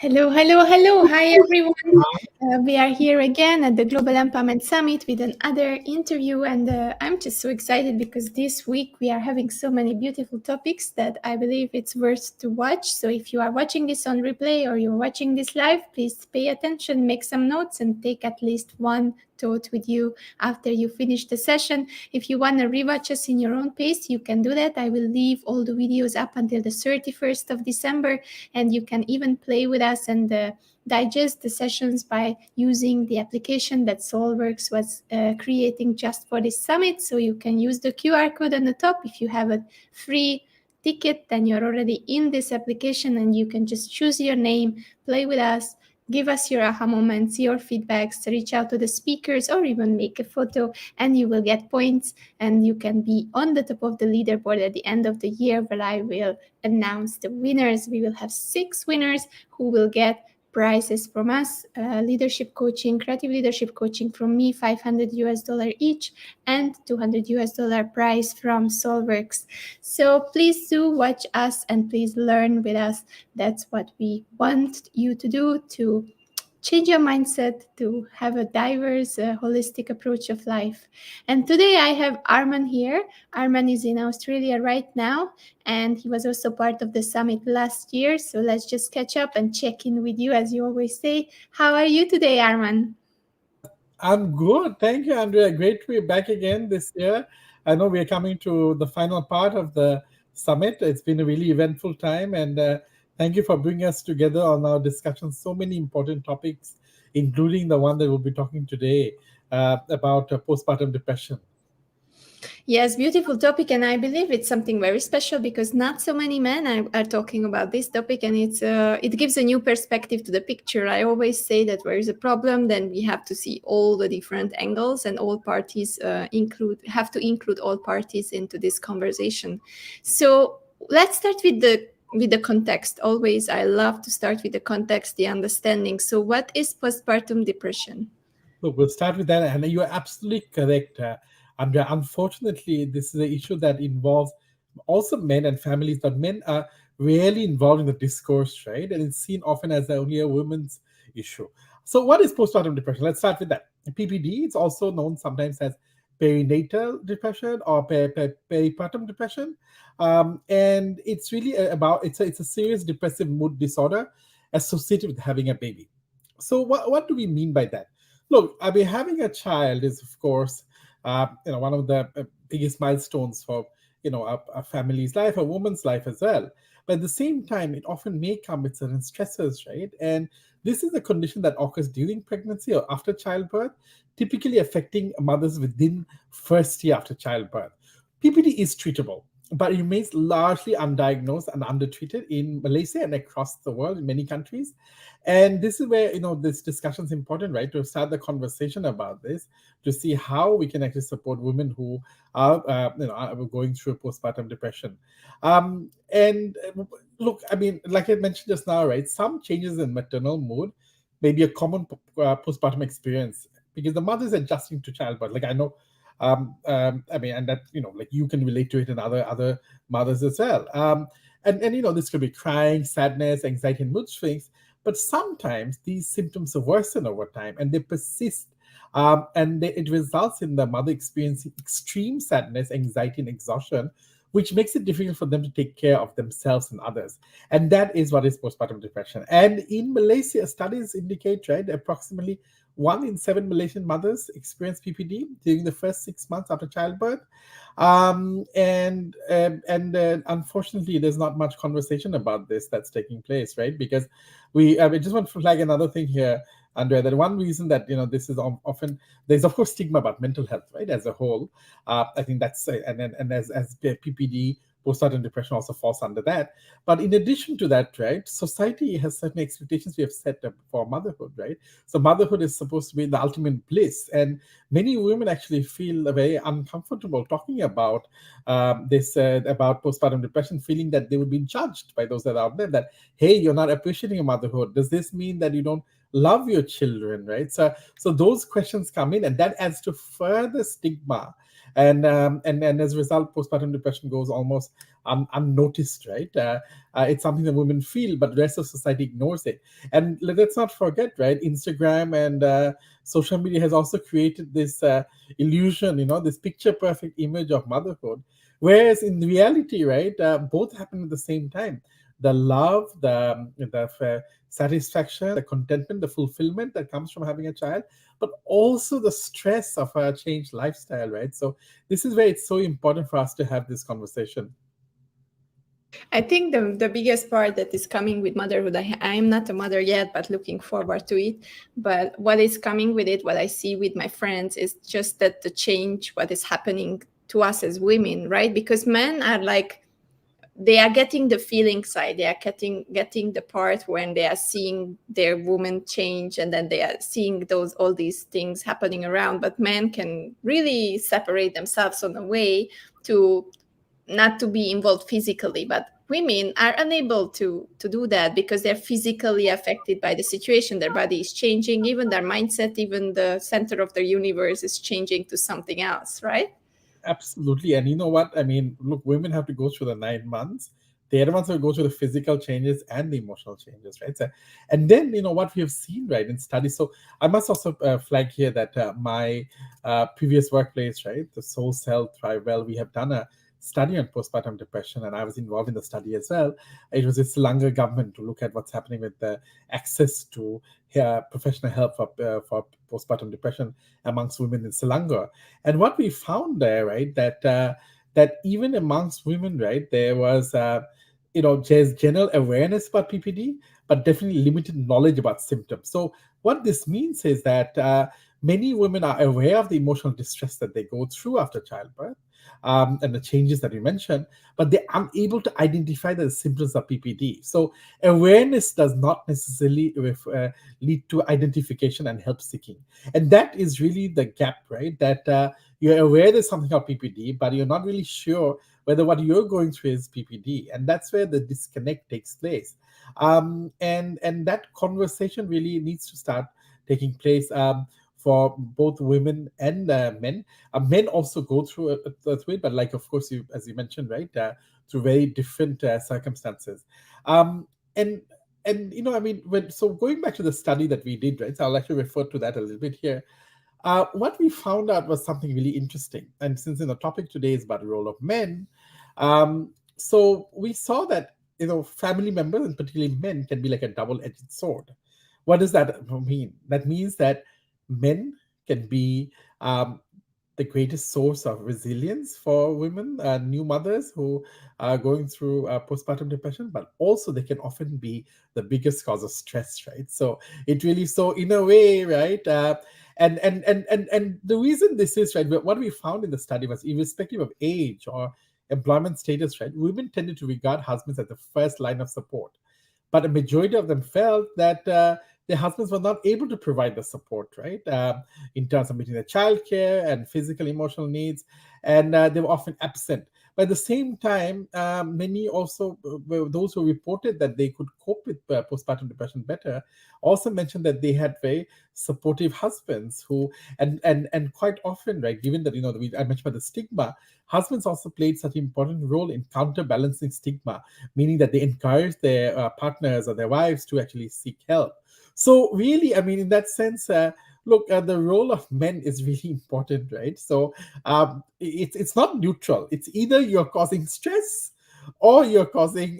Hello, hello, hello. Hi, everyone. We are here again at the Global Empowerment Summit with another interview. And I'm just so excited because this week we are having so many beautiful topics that I believe it's worth to watch. So if you are watching this on replay or you're watching this live, please pay attention, make some notes, and take at least one thought with you after you finish the session. If you want to rewatch us in your own pace, you can do that. I will leave all the videos up until the 31st of December, and you can even play with us and digest the sessions by using the application that Solworxs was creating just for this summit. So you can use the QR code on the top. If you have a free ticket, then you're already in this application and you can just choose your name, play with us, give us your aha moments, your feedbacks, reach out to the speakers, or even make a photo, and you will get points, and you can be on the top of the leaderboard at the end of the year, where I will announce the winners. We will have 6 winners who will get prizes from us, leadership coaching, creative leadership coaching from me, $500 each, and $200 prize from Solworxs. So please do watch us and please learn with us. That's what we want you to do, to change your mindset, to have a diverse, holistic approach of life. And today I have Arman here. Arman is in Australia right now, and he was also part of the summit last year. So let's just catch up and check in with you, as you always say. How are you today, Arman? I'm good. Thank you, Andrea. Great to be back again this year. I know we are coming to the final part of the summit. It's been a really eventful time, and thank you for bringing us together on our discussion. So many important topics, including the one that we'll be talking today about postpartum depression. Yes, beautiful topic, and I believe it's something very special because not so many men are talking about this topic, and it gives a new perspective to the picture. I always say that where is a problem, then we have to see all the different angles, and all parties have to include all parties into this conversation. So let's start with the context. Always, I love to start with the context, the understanding. So, what is postpartum depression? Look, we'll start with that, and you're absolutely correct. Andrea, unfortunately, this is an issue that involves also men and families, but men are rarely involved in the discourse, right? And it's seen often as only a women's issue. So, what is postpartum depression? Let's start with that. PPD, it's also known sometimes as perinatal depression or peripartum depression, and it's really about it's a serious depressive mood disorder associated with having a baby. So, what do we mean by that? Look, I mean, having a child is, of course, one of the biggest milestones for a family's life, a woman's life as well. But at the same time, it often may come with certain stressors, right? And this is a condition that occurs during pregnancy or after childbirth, typically affecting mothers within first year after childbirth. PPD is treatable, but it remains largely undiagnosed and undertreated in Malaysia and across the world in many countries. And this is where this discussion is important, right? To start the conversation about this, to see how we can actually support women who are going through postpartum depression. And look, I mean, like I mentioned just now, right? Some changes in maternal mood may be a common postpartum experience because the mother is adjusting to childbirth. Like I know I mean, and that like you can relate to it in other mothers as well. And this could be crying, sadness, anxiety, and mood swings. But sometimes these symptoms worsen over time and they persist, it results in the mother experiencing extreme sadness, anxiety, and exhaustion, which makes it difficult for them to take care of themselves and others. And that is what is postpartum depression. And in Malaysia, studies indicate, right, approximately 1 in 7 Malaysian mothers experience PPD during the first 6 months after childbirth. Unfortunately, there's not much conversation about this that's taking place, right? Because I just want to flag another thing here, Andrea, that one reason that this is often, there's of course stigma about mental health, right, as a whole. I think that's and as PPD, postpartum depression also falls under that. But in addition to that, right, society has certain expectations we have set up for motherhood, right? So motherhood is supposed to be the ultimate bliss, and many women actually feel very uncomfortable talking about this about postpartum depression, feeling that they would be judged by those that are out there, that hey, you're not appreciating your motherhood. Does this mean that you don't love your children, right? So those questions come in, and that adds to further stigma. And as a result, postpartum depression goes almost unnoticed, right? It's something that women feel, but the rest of society ignores it. And let's not forget, right? Instagram and social media has also created this illusion, this picture perfect image of motherhood, whereas in reality, right, both happen at the same time. The love, the satisfaction, the contentment, the fulfillment that comes from having a child, but also the stress of a changed lifestyle, right? So this is where it's so important for us to have this conversation. I think the biggest part that is coming with motherhood, I'm not a mother yet, but looking forward to it. But what is coming with it, what I see with my friends, is just that the change, what is happening to us as women, right? Because men are like, they are getting the feeling side, they are getting the part when they are seeing their woman change, and then they are seeing all these things happening around. But men can really separate themselves on a way to not to be involved physically, but women are unable to do that because they're physically affected by the situation. Their body is changing, even their mindset, even the center of their universe is changing to something else, right? Absolutely. And you know what? I mean, look, women have to go through the 9 months. They're the ones who go through the physical changes and the emotional changes, right? So, and then, what we have seen, right, in studies. So I must also flag here that my previous workplace, right, the Soul Cell Thrive Well, we have done a study on postpartum depression, and I was involved in the study as well. It was the Sri Lanka government to look at what's happening with the access to professional help for postpartum depression amongst women in Sri Lanka. And what we found there, right, that even amongst women, right, there was there's general awareness about PPD, but definitely limited knowledge about symptoms. So what this means is that many women are aware of the emotional distress that they go through after childbirth, and the changes that you mentioned, but they're unable to identify the symptoms of PPD. So awareness does not necessarily lead to identification and help seeking. And that is really the gap, right? That you're aware there's something called PPD, but you're not really sure whether what you're going through is PPD. And that's where the disconnect takes place. And that conversation really needs to start taking place. For both women and men. Men also go through it, but like, of course, as you mentioned, right, through very different circumstances. Um, and I mean, so going back to the study that we did, right? So I'll actually refer to that a little bit here. What we found out was something really interesting, and since the topic today is about the role of men, so we saw that family members, and particularly men, can be like a double-edged sword. What does that mean? That means that men can be the greatest source of resilience for women, new mothers who are going through postpartum depression, but also they can often be the biggest cause of stress, right? So it really, so in a way, right? And the reason this is, right, what we found in the study was, irrespective of age or employment status, right, women tended to regard husbands as the first line of support, but a majority of them felt that their husbands were not able to provide the support, right, in terms of meeting their childcare and physical, emotional needs, and they were often absent. But at the same time, many also, those who reported that they could cope with postpartum depression better, also mentioned that they had very supportive husbands who, and quite often, right, given that I mentioned about the stigma, husbands also played such an important role in counterbalancing stigma, meaning that they encourage their partners or their wives to actually seek help. So really, I mean, in that sense, look, the role of men is really important, right? So it's not neutral. It's either you're causing stress or you're causing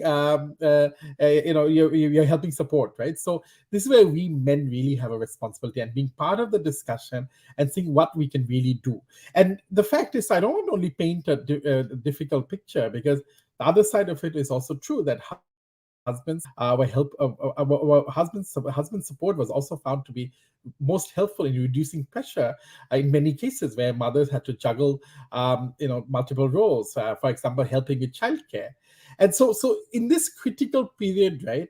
you're helping support, right? So this is where we men really have a responsibility and being part of the discussion and seeing what we can really do. And the fact is, I don't want to only paint a difficult picture, because the other side of it is also true that husbands husband support was also found to be most helpful in reducing pressure in many cases where mothers had to juggle multiple roles, for example helping with childcare. And so in this critical period, right,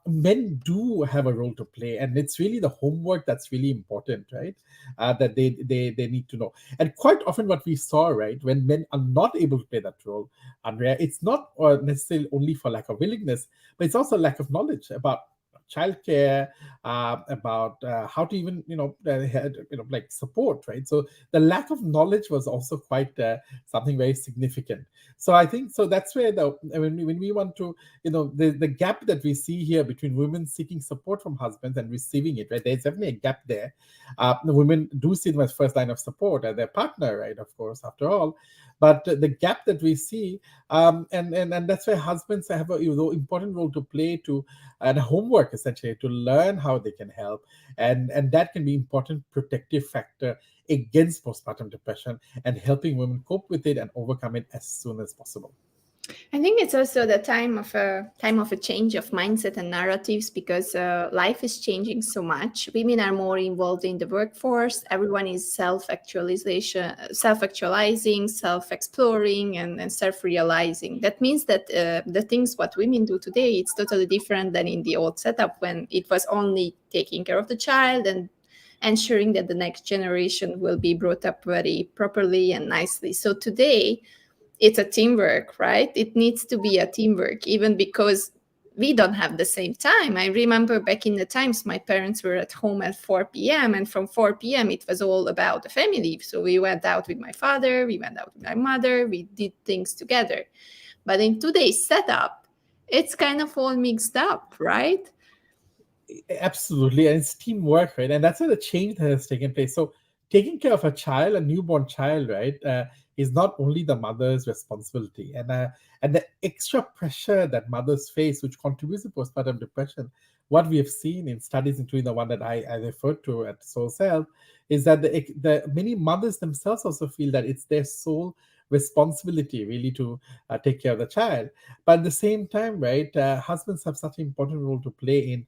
men do have a role to play, and it's really the homework that's really important, right? That they need to know. And quite often, what we saw, right, when men are not able to play that role, Andrea, it's not necessarily only for lack of willingness, but it's also lack of knowledge about childcare, about how to even like support, right? So the lack of knowledge was also quite something very significant. So I think so that's where when we want to, the gap that we see here between women seeking support from husbands and receiving it, right? There's definitely a gap there. The women do see them as first line of support as their partner, right? Of course, after all. But the gap that we see, and that's where husbands have a important role to play, to and homework essentially to learn how they can help, and that can be important protective factor against postpartum depression and helping women cope with it and overcome it as soon as possible. I think it's also the time of a change of mindset and narratives, because life is changing so much. Women are more involved in the workforce. Everyone is self-actualizing, self-exploring, and self-realizing. That means that the things what women do today, it's totally different than in the old setup, when it was only taking care of the child and ensuring that the next generation will be brought up very properly and nicely. So today, it's a teamwork, right? It needs to be a teamwork, even because we don't have the same time. I remember back in the times my parents were at home at 4 p.m. and from 4 p.m. it was all about the family. So we went out with my father, we went out with my mother, we did things together. But in today's setup, it's kind of all mixed up, right? Absolutely, and it's teamwork, right? And that's where the change that has taken place. So taking care of a child, a newborn child, right, is not only the mother's responsibility, and the extra pressure that mothers face, which contributes to postpartum depression. What we have seen in studies, including the one that I referred to at Soul's Health, is that the many mothers themselves also feel that it's their sole responsibility really to take care of the child. But at the same time, right, husbands have such an important role to play in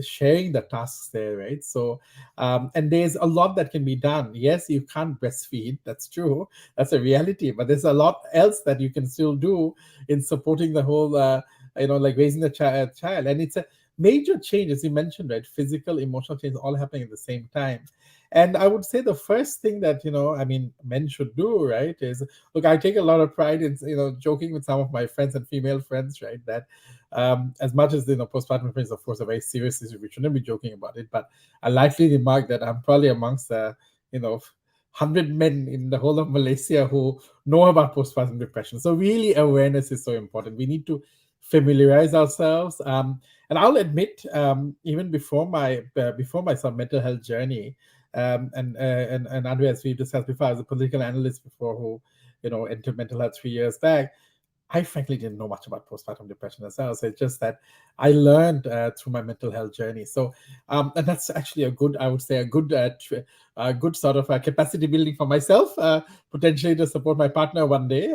sharing the tasks there, right? So and there's a lot that can be done. Yes, you can't breastfeed, that's true, that's a reality, but there's a lot else that you can still do in supporting the whole like raising the child. And it's a major change, as you mentioned, right? Physical, emotional change all happening at the same time. And I would say the first thing that men should do, right, is look. I take a lot of pride in joking with some of my friends and female friends, right, that as much as postpartum depression is of course a very serious issue, we shouldn't be joking about it. But I lightly remark that I'm probably amongst the 100 men in the whole of Malaysia who know about postpartum depression. So really, awareness is so important. We need to familiarize ourselves. And I'll admit, even before my sort of mental health journey, and Andrea, as we discussed before, I was a political analyst before who entered mental health 3 years back. I frankly didn't know much about postpartum depression as well. So it's just that I learned through my mental health journey. So, and that's actually I would say, a good sort of capacity building for myself, potentially to support my partner one day.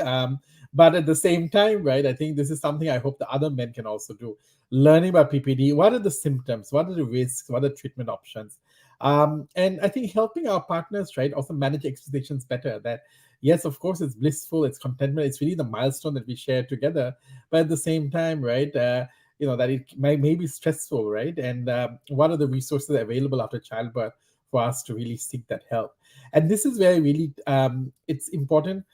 But at the same time, right, I think this is something I hope the other men can also do. Learning about PPD, what are the symptoms, what are the risks, what are the treatment options? And I think helping our partners, right, also manage expectations better. That yes, of course, it's blissful, it's contentment, it's really the milestone that we share together. But at the same time, right, that it may be stressful, right? And what are the resources available after childbirth for us to really seek that help? And this is where really it's important.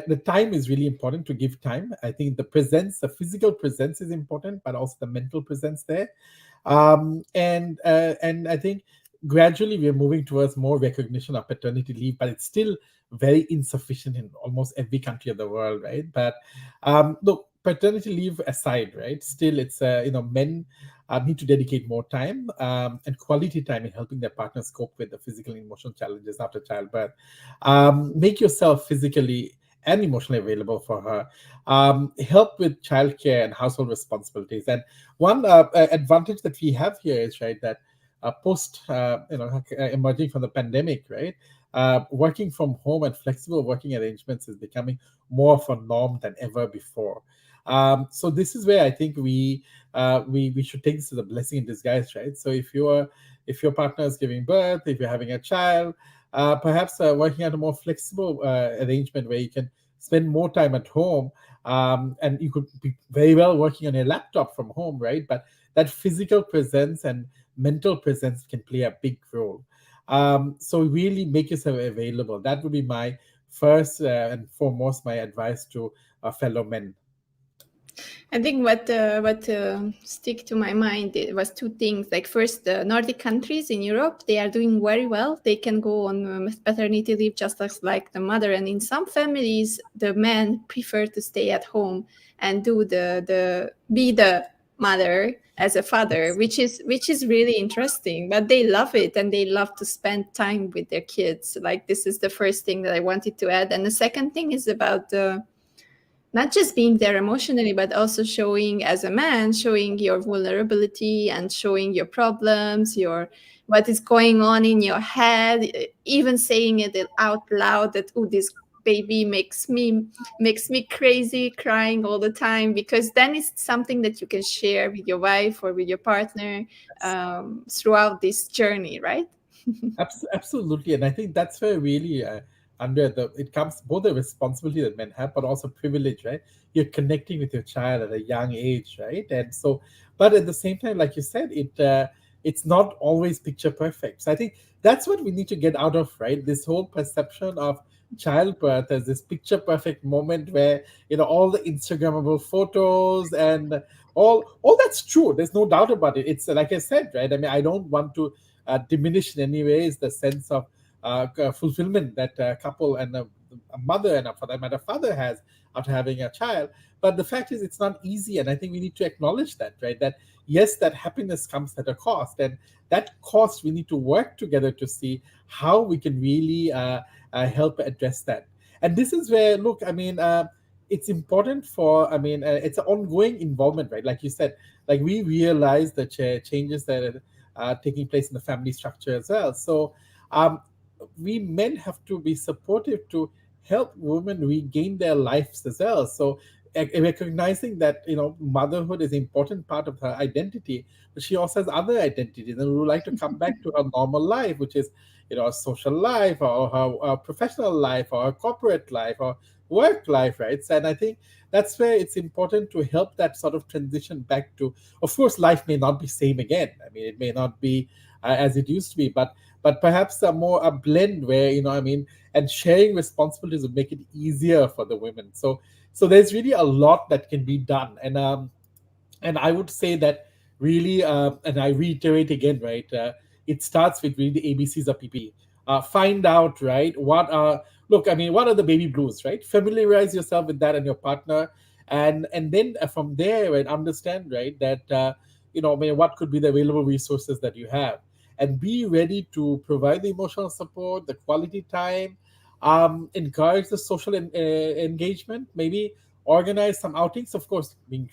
The time is really important, to give time. I think the physical presence is important, but also the mental presence there. And I think gradually we are moving towards more recognition of paternity leave, but it's still very insufficient in almost every country of the world, right? But look, paternity leave aside, right? Still, it's men need to dedicate more time and quality time in helping their partners cope with the physical and emotional challenges after childbirth. Make yourself physically and emotionally available for her. Help with childcare and household responsibilities. And one advantage that we have here is right that post emerging from the pandemic, right? Working from home and flexible working arrangements is becoming more of a norm than ever before. So this is where I think we should take this as a blessing in disguise, right? So if your partner is giving birth, if you're having a child, perhaps working out a more flexible arrangement where you can spend more time at home, and you could be very well working on your laptop from home, right? But that physical presence and mental presence can play a big role. So really make yourself available. That would be my first and foremost my advice to fellow men. I think what stick to my mind it was two things. Like first, the Nordic countries in Europe, they are doing very well. They can go on paternity leave just as like the mother. And in some families, the men prefer to stay at home and do the be the mother as a father, which is really interesting. But they love it and they love to spend time with their kids. Like this is the first thing that I wanted to add. And the second thing is about the not just being there emotionally, but also showing as a man, showing your vulnerability and showing your problems, your what is going on in your head, even saying it out loud that, oh, this baby makes me crazy, crying all the time, because then it's something that you can share with your wife or with your partner throughout this journey, right? Absolutely, and I think that's where really under the it comes both the responsibility that men have, but also privilege, right? You're connecting with your child at a young age, right? And so, but at the same time, like you said, it's not always picture perfect. So I think that's what we need to get out of, right? This whole perception of childbirth as this picture perfect moment where all the Instagrammable photos and all that's true. There's no doubt about it. It's like I said, right? I mean, I don't want to diminish in any ways the sense of fulfillment that a couple and a mother and for that matter father has after having a child. But the fact is it's not easy, and I think we need to acknowledge that, right? That yes, that happiness comes at a cost, and that cost we need to work together to see how we can really help address that. And this is where, look, I mean, it's important for, I mean, it's an ongoing involvement, right? Like you said, like we realize the changes that are taking place in the family structure as well. So um, we men have to be supportive to help women regain their lives as well. So recognizing that motherhood is an important part of her identity, but she also has other identities, and we would like to come back to her normal life, which is a social life or her professional life or her corporate life or work life, right? So, and I think that's where it's important to help that sort of transition back to, of course, life may not be same again. I mean, it may not be as it used to be, but perhaps a blend where I mean, and sharing responsibilities would make it easier for the women. So there's really a lot that can be done, and I would say that really, and I reiterate again, right? It starts with really the ABCs of PPE. Find out, right? Look, I mean, what are the baby blues, right? Familiarize yourself with that and your partner, and then from there, right, understand, right, that I mean, what could be the available resources that you have, and be ready to provide the emotional support, the quality time, encourage the social engagement, maybe organize some outings, of course being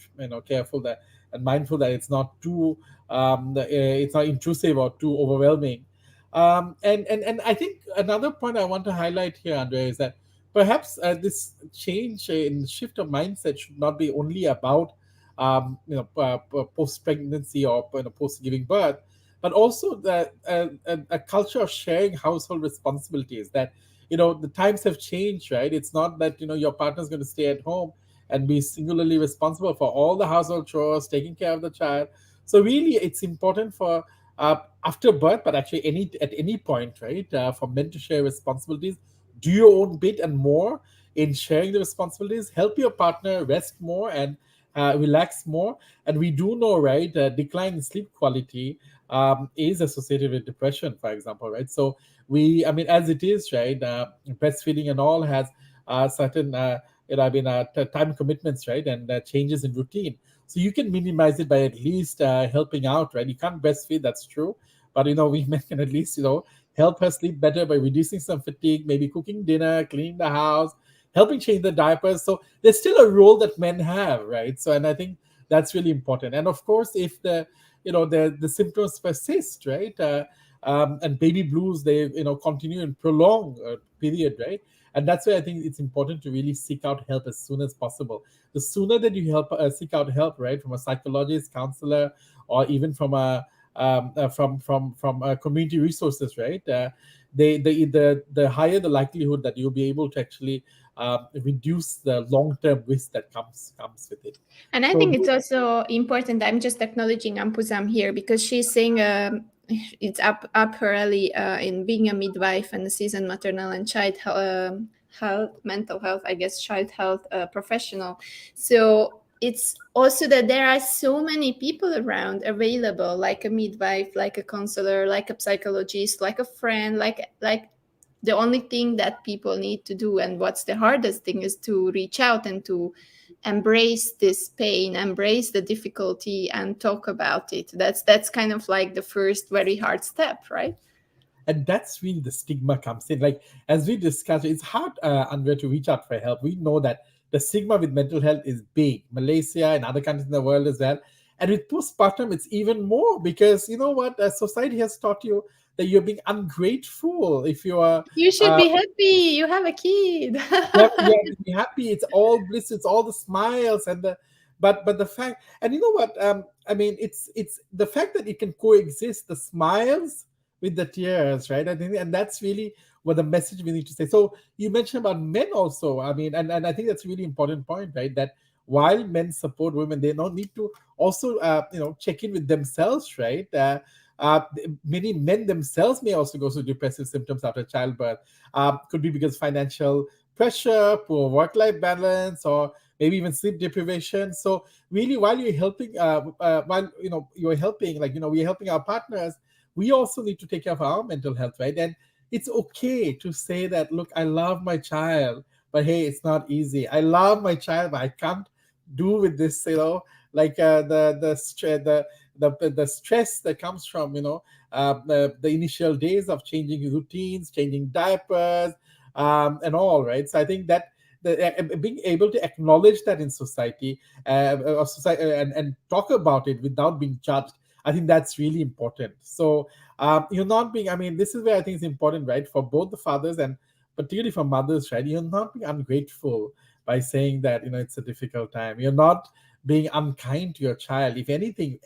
careful that and mindful that it's not too it's not intrusive or too overwhelming. And I think another point I want to highlight here, Andrea, is that perhaps this change in shift of mindset should not be only about post pregnancy or post giving birth, but also a culture of sharing household responsibilities. That the times have changed, right? It's not that your partner's going to stay at home and be singularly responsible for all the household chores, taking care of the child. So really, it's important for after birth, but actually at any point, right, for men to share responsibilities, do your own bit and more in sharing the responsibilities, help your partner rest more and relax more. And we do know, right, decline in sleep quality is associated with depression, for example, right? So I mean, as it is, right, breastfeeding and all has certain, time commitments, right, and changes in routine. So you can minimize it by at least helping out, right? You can't breastfeed, that's true, but we men can at least help her sleep better by reducing some fatigue, maybe cooking dinner, cleaning the house, helping change the diapers. So there's still a role that men have, right? So, and I think that's really important. And of course, if the symptoms persist, right, and baby blues, they continue and prolong period, right? And that's why I think it's important to really seek out help as soon as possible. The sooner that you seek out help, right, from a psychologist, counselor, or even from a from community resources, right? The higher the likelihood that you'll be able to actually reduce the long term risk that comes with it. And I So think it's also important. I'm just acknowledging Ampuzam here because she's saying it's up her alley in being a midwife and a seasoned maternal and health, mental health, I guess, child health professional. So it's also that there are so many people around available, like a midwife, like a counselor, like a psychologist, like a friend, like the only thing that people need to do, and what's the hardest thing, is to reach out and to embrace this pain, embrace the difficulty, and talk about it. That's kind of like the first very hard step, right? and that's really the stigma comes in. Like, as we discussed, it's hard, Andrea, to reach out for help. We know that the stigma with mental health is big, Malaysia and other countries in the world as well. And with postpartum, it's even more, because you know what, society has taught you that you're being ungrateful if you are You should be happy you have a kid. you have to be happy. It's all bliss, it's all the smiles and the but the fact, and you know what, I mean, it's the fact that it can coexist, the smiles with the tears, right? I think, and that's really what the message we need to say. So you mentioned about men also, I mean, and I think that's a really important point, right? That while men support women, they don't need to also check in with themselves, right? Many men themselves may also go through depressive symptoms after childbirth. Could be because financial pressure, poor work-life balance, or maybe even sleep deprivation. So really, while you're helping, while you're helping, like we're helping our partners, we also need to take care of our mental health, right? And it's okay to say that, look, I love my child, but hey, it's not easy. I love my child, but I can't do with this, like the stress that comes from the initial days of changing routines, changing diapers, and all, right? So I think that being able to acknowledge that in society, or society, and talk about it without being judged, I think that's really important. So you're not being, I mean, this is where I think it's important, right, for both the fathers and particularly for mothers, right? You're not being ungrateful by saying that it's a difficult time. You're not being unkind to your child. If anything,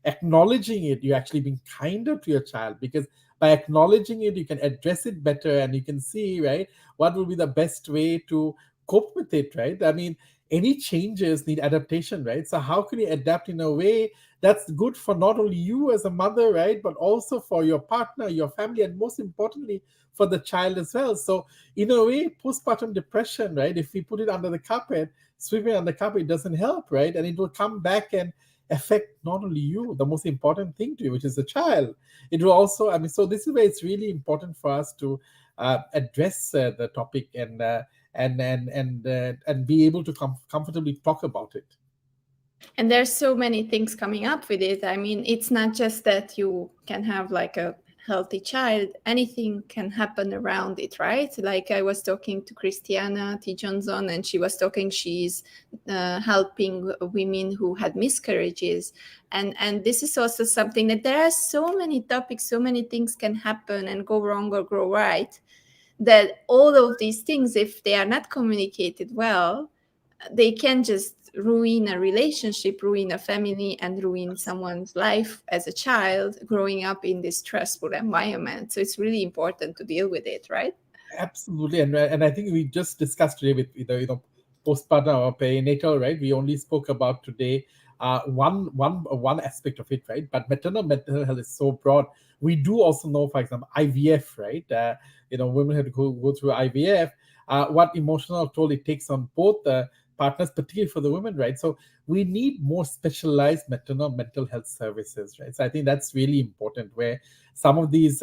acknowledging it, you're actually being kinder to your child, because by acknowledging it, you can address it better, and you can see, right, what will be the best way to cope with it, right? I mean, any changes need adaptation, right? So how can you adapt in a way that's good for not only you as a mother, right, but also for your partner, your family, and most importantly for the child as well. So in a way, postpartum depression, right, if we put it under the carpet, sweeping under the carpet, it doesn't help, right? And it will come back and affect not only you, the most important thing to you, which is the child. It will also, I mean, so this is where it's really important for us to address the topic, and be able to comfortably talk about it. And there's so many things coming up with it. I mean, it's not just that you can have like a healthy child, anything can happen around it, right? Like I was talking to Christiana T. Johnson, and she was talking, she's helping women who had miscarriages. And this is also something that there are so many topics, so many things can happen and go wrong or go right, that all of these things, if they are not communicated well, they can just ruin a relationship, ruin a family, and ruin someone's life as a child growing up in this stressful environment. So it's really important to deal with it, right? Absolutely, and I think we just discussed today with postpartum or perinatal, right? We only spoke about today one aspect of it, right? But maternal mental health is so broad. We do also know, for example, IVF, right? Women have to go through IVF. What emotional toll it takes on both the partners, particularly for the women, right? So we need more specialized maternal mental health services, right? So I think that's really important, where some of these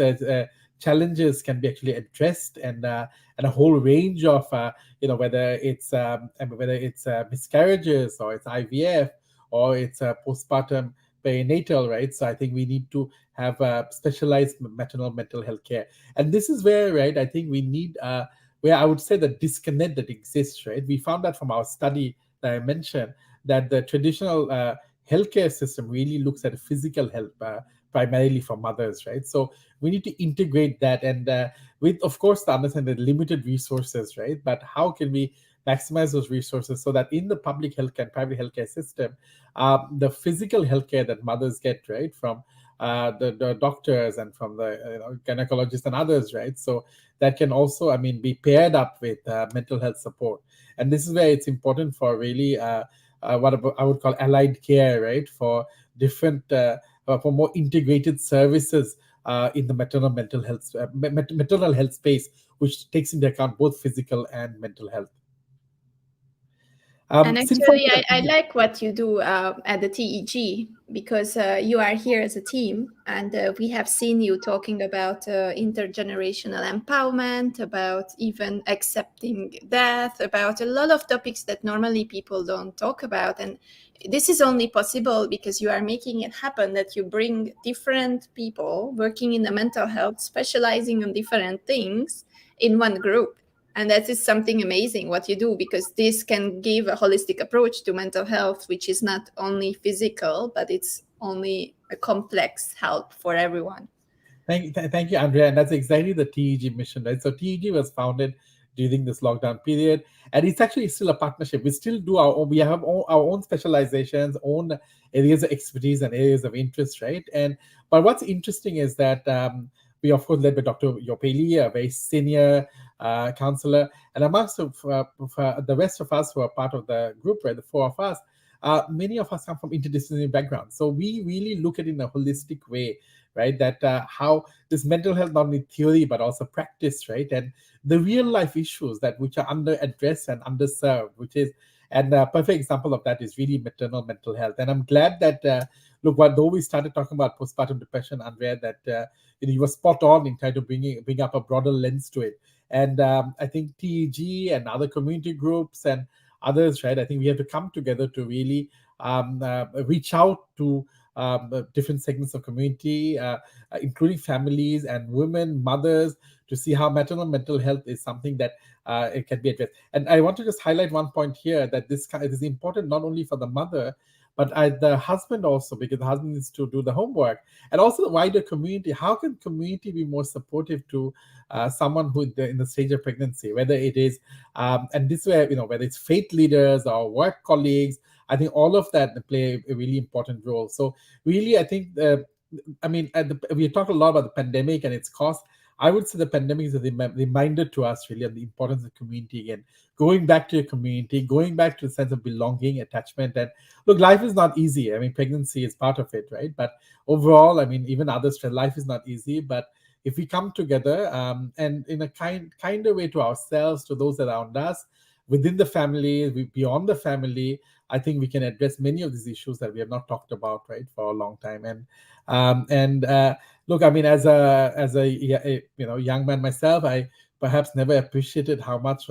challenges can be actually addressed, and a whole range of whether it's miscarriages, or it's IVF, or it's a postpartum perinatal, right? So I think we need to have specialized maternal mental health care. And this is where, right, I think we need, where I would say the disconnect that exists, right? We found that from our study that I mentioned, that the traditional healthcare system really looks at physical health primarily for mothers, right? So we need to integrate that, and with, of course, the understand the limited resources, right? But how can we maximize those resources so that in the public healthcare and private healthcare system, the physical healthcare that mothers get, right, from the doctors and from the gynecologists and others, right? So that can also, I mean, be paired up with mental health support. And this is where it's important for really what I would call allied care, right? For different, for more integrated services in the maternal mental health, maternal health space, which takes into account both physical and mental health. And actually, I like what you do at the TEG, because you are here as a team, and we have seen you talking about intergenerational empowerment, about even accepting death, about a lot of topics that normally people don't talk about. And this is only possible because you are making it happen, that you bring different people working in the mental health, specializing on different things in one group. And that is something amazing what you do, because this can give a holistic approach to mental health, which is not only physical, but it's only a complex help for everyone. Thank you, Andrea. And that's exactly the TEG mission, right? So TEG was founded during this lockdown period, and it's actually still a partnership. We still do our own, we have our own specializations, own areas of expertise and areas of interest, right? And but what's interesting is that we, of course, led by Dr. Yopeli, a very senior counselor, and amongst the rest of us who are part of the group, right, the four of us, many of us come from interdisciplinary backgrounds. So we really look at it in a holistic way, right? That how this mental health, not only theory but also practice, right? And the real life issues that which are under addressed and underserved, which is, and a perfect example of that is really maternal mental health. And I'm glad that look, though we started talking about postpartum depression, Andrea, that you were spot on in trying to bring up a broader lens to it. And I think TEG and other community groups and others, right? I think we have to come together to really reach out to different segments of community, including families and women, mothers, to see how maternal mental health is something that it can be addressed. And I want to just highlight one point here, that this is important not only for the mother, but the husband also, because the husband needs to do the homework, and also the wider community. How can community be more supportive to someone who in the stage of pregnancy, whether it is, and this way, whether it's faith leaders or work colleagues, I think all of that play a really important role. So really, I think, we talk a lot about the pandemic and its cost. I would say the pandemic is a reminder to us really of the importance of community again. Going back to your community, going back to the sense of belonging, attachment. And look, life is not easy. I mean, pregnancy is part of it, right? But overall, I mean, even others, life is not easy. But if we come together and in a kinder way to ourselves, to those around us, within the family, beyond the family, I think we can address many of these issues that we have not talked about, right, for a long time. And look, I mean, as a young man myself, I perhaps never appreciated how much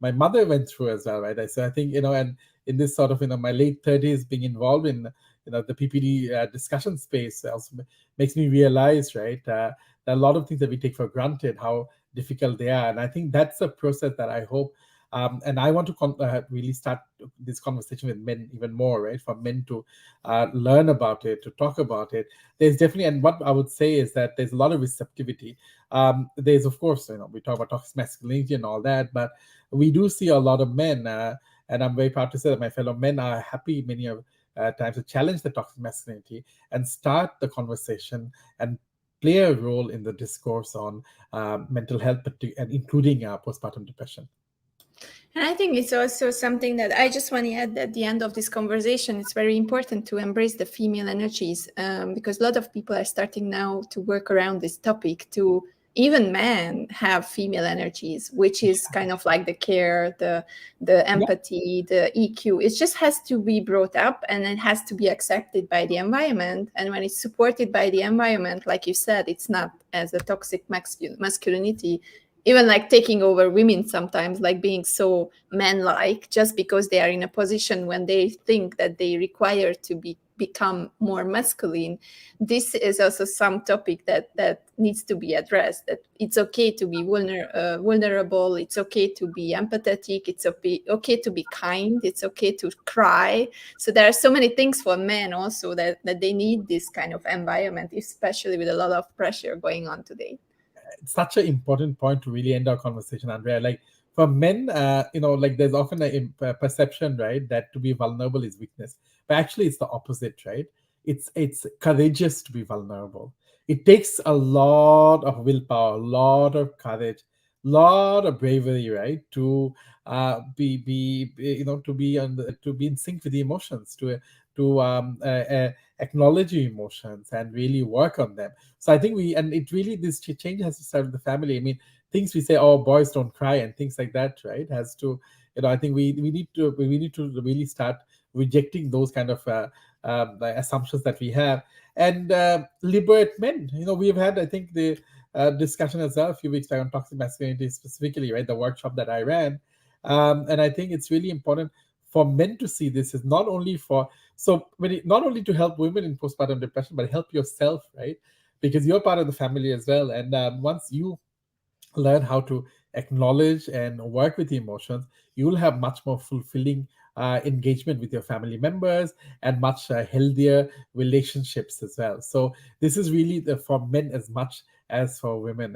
my mother went through as well, right? So I think, and in this sort of my late 30s, being involved in the PPD discussion space also makes me realize, right, there are a lot of things that we take for granted, how difficult they are. And I think that's a process that I hope, and I want to really start this conversation with men even more, right? For men to learn about it, to talk about it. There's definitely, and what I would say is that there's a lot of receptivity. There's, of course, we talk about toxic masculinity and all that, but we do see a lot of men, and I'm very proud to say that my fellow men are happy many of times to challenge the toxic masculinity and start the conversation and play a role in the discourse on mental health, and including postpartum depression. And I think it's also something that I just want to add at the end of this conversation. It's very important to embrace the female energies, because a lot of people are starting now to work around this topic. To even men have female energies, which is kind of like the care, the empathy, the EQ. It just has to be brought up, and it has to be accepted by the environment. And when it's supported by the environment, like you said, it's not as a toxic masculinity. even like taking over women sometimes, like being so man-like just because they are in a position when they think that they require to become more masculine. This is also some topic that needs to be addressed, that it's okay to be vulnerable, it's okay to be empathetic, it's okay to be kind, it's okay to cry. So there are so many things for men also that they need this kind of environment, especially with a lot of pressure going on today. It's such an important point to really end our conversation, Andrea. Like for men, like there's often a perception, right, that to be vulnerable is weakness, but actually it's the opposite, right? It's courageous to be vulnerable. It takes a lot of willpower, a lot of courage, lot of bravery, right, to to be in sync with the emotions, to acknowledge your emotions and really work on them. So I think it really, this change has to start with the family. I mean, things we say, oh, boys don't cry and things like that, right? Has to, I think we need to really start rejecting those kind of assumptions that we have, and liberate men. We've had, I think, the discussion as well a few weeks back on toxic masculinity specifically, right? The workshop that I ran, and I think it's really important for men to see this is not only for, so not only to help women in postpartum depression, but help yourself, right? Because you're part of the family as well. And once you learn how to acknowledge and work with the emotions, you will have much more fulfilling engagement with your family members and much healthier relationships as well. So this is really for men as much as for women,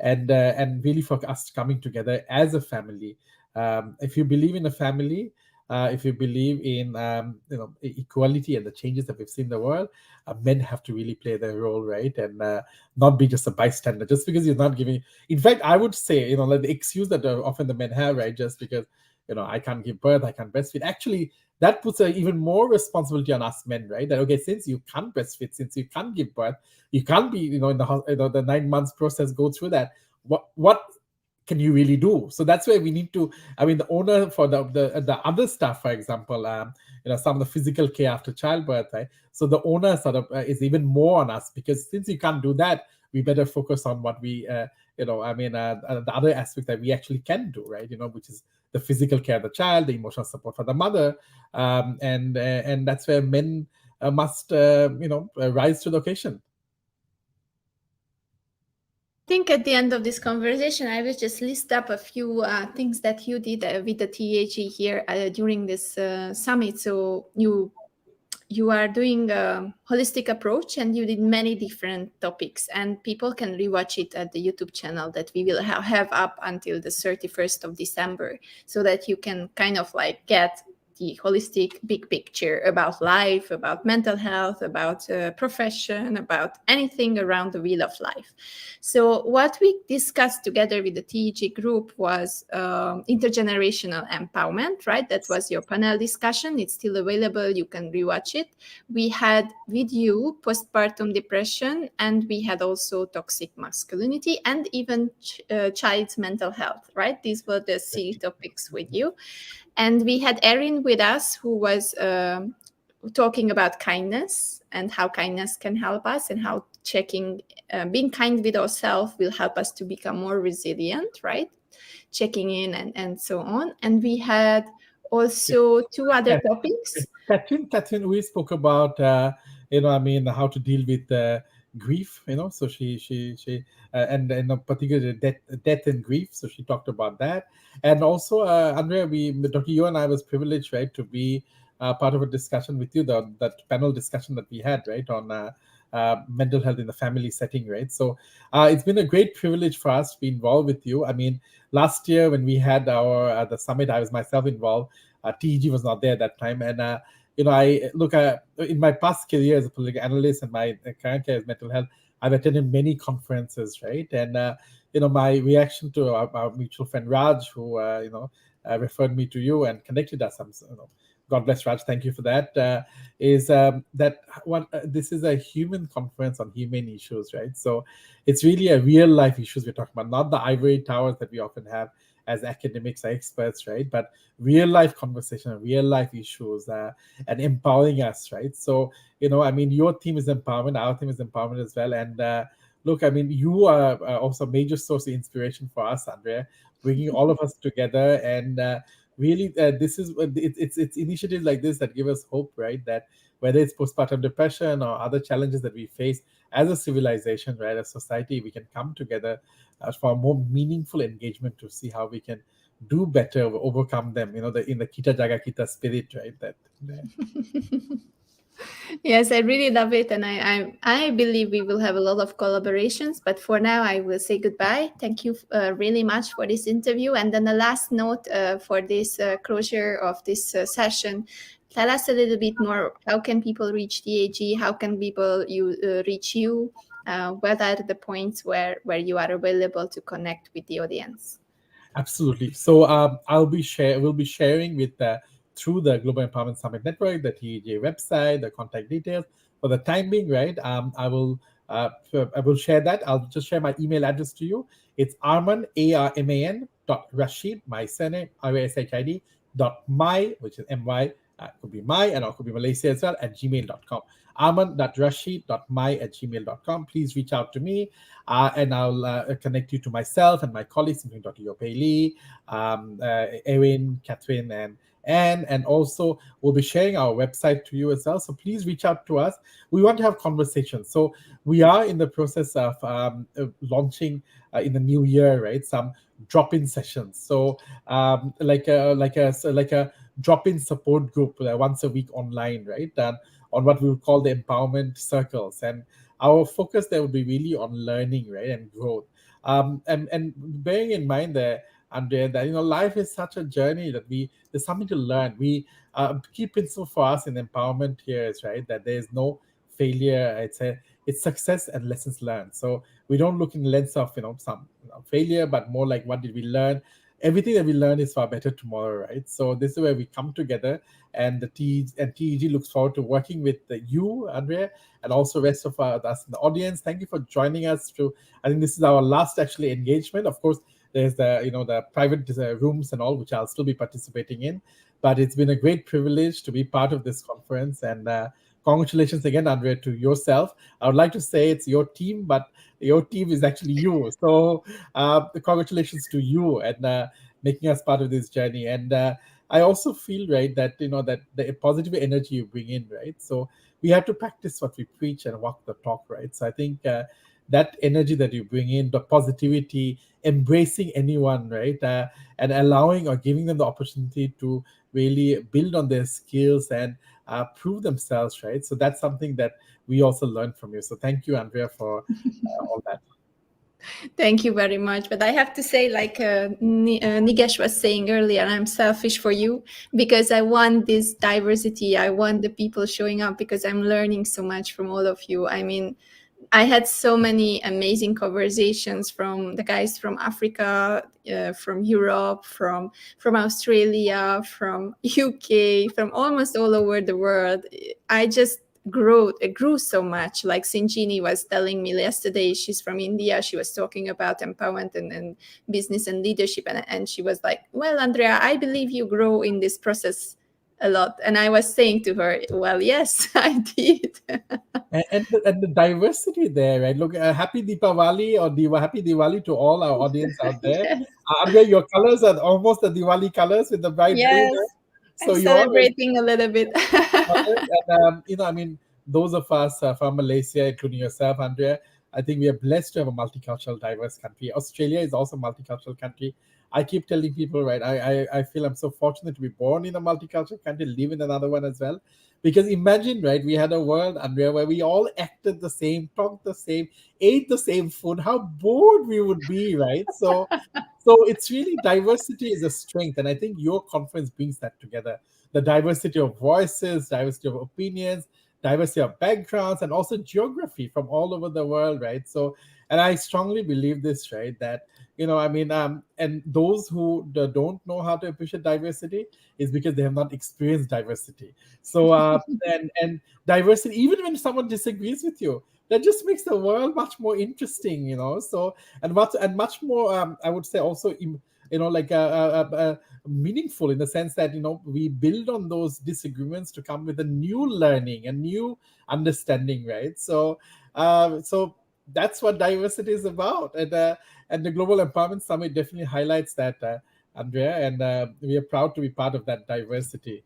and really for us coming together as a family. If you believe in a family, if you believe in equality and the changes that we've seen in the world, men have to really play their role, right? And not be just a bystander just because you're not giving. In fact, I would say, like the excuse that often the men have, right, just because I can't give birth, I can't breastfeed, actually that puts even more responsibility on us men, right? That, okay, since you can't breastfeed, since you can't give birth, you can't be in the 9 months process, go through that, what can you really do? So that's where we need to, I mean, the owner for the other stuff, for example, some of the physical care after childbirth, right? So the owner sort of is even more on us, because since you can't do that, we better focus on what we the other aspect that we actually can do, right? Which is the physical care of the child, the emotional support for the mother, and that's where men must rise to the occasion. I think at the end of this conversation, I will just list up a few things that you did with the TAG here during this summit. So you are doing a holistic approach, and you did many different topics, and people can rewatch it at the YouTube channel that we will have up until the 31st of December, so that you can kind of like get the holistic big picture about life, about mental health, about profession, about anything around the wheel of life. So what we discussed together with the TEG group was intergenerational empowerment, right? That was your panel discussion. It's still available. You can rewatch it. We had with you postpartum depression, and we had also toxic masculinity, and even child's mental health, right? These were the three topics with you. And we had Erin with us, who was talking about kindness and how kindness can help us, and how being kind with ourselves will help us to become more resilient, right? Checking in and so on. And we had also two other topics. Catherine, we spoke about, how to deal with grief, so she and particularly death and grief. So she talked about that. And also, Andrea, Dr. You and I was privileged, right, to be part of a discussion with you, that panel discussion that we had, right, on mental health in the family setting, right? So it's been a great privilege for us to be involved with you. I mean, last year when we had our the summit, I was myself involved. TEG was not there at that time, and I look at, in my past career as a political analyst and my current career as mental health, I've attended many conferences, right? And my reaction to our mutual friend Raj, who referred me to you and connected us. God bless Raj. Thank you for that. Is that one? This is a human conference on human issues, right? So it's really a real life issues we're talking about, not the ivory towers that we often have as academics or experts, right? But real life conversation, real life issues, and empowering us, right? So your team is empowerment, our team is empowerment as well, and look, I mean, you are also a major source of inspiration for us, Andrea, bringing all of us together. And really, this is it's initiatives like this that give us hope, right? That whether it's postpartum depression or other challenges that we face as a civilization, right, as society, we can come together for a more meaningful engagement to see how we can do better, overcome them. In the kita jaga kita spirit, right? That Yes, I really love it, and I believe we will have a lot of collaborations. But for now, I will say goodbye. Thank you really much for this interview. And then the last note for this closure of this session. Tell us a little bit more. How can people reach DAG? How can people reach you? What are the points where you are available to connect with the audience? Absolutely. So we'll be sharing with through the Global Empowerment Summit Network, the TEJ website, the contact details. For the time being, right? I will share that. I'll just share my email address to you. It's Arman ARMAN .Rashid, my surname RASHID .my, which is MY. Could be my, and it could be Malaysia as well, at gmail.com. Arman.rashid.my@gmail.com. Please reach out to me, and I'll connect you to myself and my colleagues, including Dr. Yope Lee, Erin, Catherine, and also we'll be sharing our website to you as well. So please reach out to us. We want to have conversations. So we are in the process of launching in the new year, right? Some drop-in sessions. So like a drop-in support group once a week online, right? On what we would call the empowerment circles, and our focus there will be really on learning, right, and growth. And bearing in mind that, Andrea, that life is such a journey that there's something to learn. We key principle for us in empowerment here is, right, that there is no failure. It's success and lessons learned. So we don't look in the lens of some failure, but more like what did we learn. Everything that we learn is for a better tomorrow, right? So this is where we come together, and TEG looks forward to working with you, Andrea, and also rest of us in the audience. Thank you for joining us. I think this is our last actually engagement. Of course, there's the private rooms and all, which I'll still be participating in. But it's been a great privilege to be part of this conference, and congratulations again, Andrea, to yourself. I would like to say it's your team, but your team is actually you. So congratulations to you, and making us part of this journey. And I also feel, right, that that the positive energy you bring in, right? So we have to practice what we preach and walk the talk, right? So I think that energy that you bring in, the positivity, embracing anyone, right, and allowing or giving them the opportunity to really build on their skills and prove themselves, right? So that's something that we also learned from you. So thank you, Andrea, for all that. Thank you very much. But I have to say, like Nigesh was saying earlier, I'm selfish for you because I want this diversity. I want the people showing up because I'm learning so much from all of you. I mean, I had so many amazing conversations from the guys from Africa, from Europe, from Australia, from UK, from almost all over the world. I just grew so much. Like Sinjini was telling me yesterday, she's from India. She was talking about empowerment and business and leadership, and she was like, "Well, Andrea, I believe you grow in this process a lot." And I was saying to her, "Well, yes, I did." And the diversity there, right? Look, happy Deepavali or happy Diwali to all our audience out there. Yes. Andrea, your colors are almost the Diwali colors with the bright blue Yes, there. I'm So you all celebrating a little bit. and I mean, those of us from Malaysia, including yourself, Andrea, I think we are blessed to have a multicultural, diverse country. Australia is also a multicultural country. I keep telling people, right, I feel I'm so fortunate to be born in a multicultural country, live in another one as well. Because imagine, right, we had a world, Andrea, where we all acted the same, talked the same, ate the same food. How bored we would be, right? So it's really, diversity is a strength, and I think your conference brings that together. The diversity of voices, diversity of opinions, diversity of backgrounds, and also geography from all over the world, right? So, and I strongly believe this, right, that and those who don't know how to appreciate diversity is because they have not experienced diversity. So and diversity, even when someone disagrees with you, that just makes the world much more interesting. So and much more, I would say, also like meaningful, in the sense that we build on those disagreements to come with a new learning, a new understanding, right? So that's what diversity is about. And the Global Empowerment Summit definitely highlights that, Andrea, and we are proud to be part of that diversity.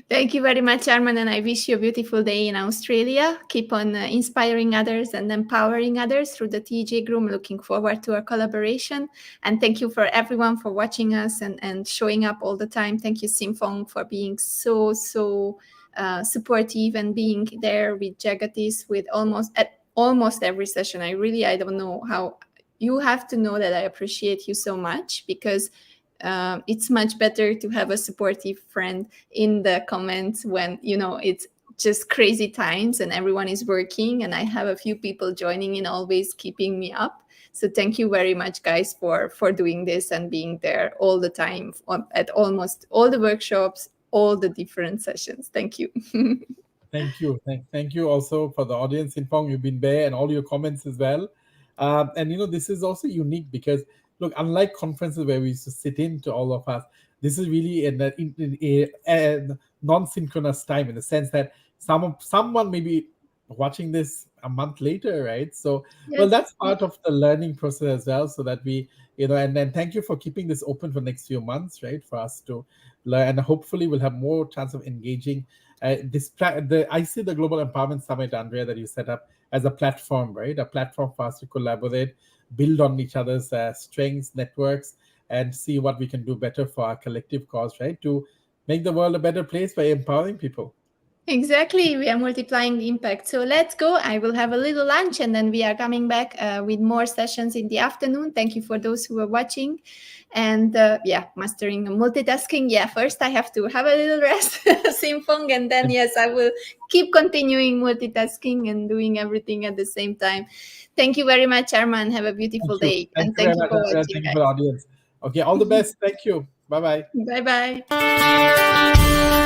Thank you very much, Arman, and I wish you a beautiful day in Australia. Keep on inspiring others and empowering others through the TJ Group. Looking forward to our collaboration. And thank you for everyone for watching us and showing up all the time. Thank you, Simfong, for being so supportive and being there with Jagatis with almost every session. I don't know how. You have to know that I appreciate you so much, because it's much better to have a supportive friend in the comments when it's just crazy times and everyone is working, and I have a few people joining in, always keeping me up. So thank you very much, guys, for doing this and being there all the time at almost all the workshops, all the different sessions. Thank you. Thank you. Thank you also for the audience, Infong. You've been there and all your comments as well. And this is also unique because, look, unlike conferences where we used to sit in to all of us, this is really a non-synchronous time, in the sense that someone may be watching this a month later, right? So, well, Yes. that's part of the learning process as well, so that we, and then thank you for keeping this open for next few months, right, for us to learn, and hopefully we'll have more chance of engaging. I see the Global Empowerment Summit, Andrea, that you set up as a platform, right? A platform for us to collaborate, build on each other's strengths, networks, and see what we can do better for our collective cause, right? To make the world a better place by empowering people. Exactly, we are multiplying the impact. So let's go. I will have a little lunch and then we are coming back with more sessions in the afternoon. Thank you for those who are watching. And mastering multitasking. Yeah, first I have to have a little rest, Simfong, and then yes, I will keep continuing multitasking and doing everything at the same time. Thank you very much, Arman. Have a beautiful Thank you. day. Thank And you very thank you much, for Andrea. watching, Thank you for the guys. audience. Okay, all the best. Thank you. Bye bye. Bye bye.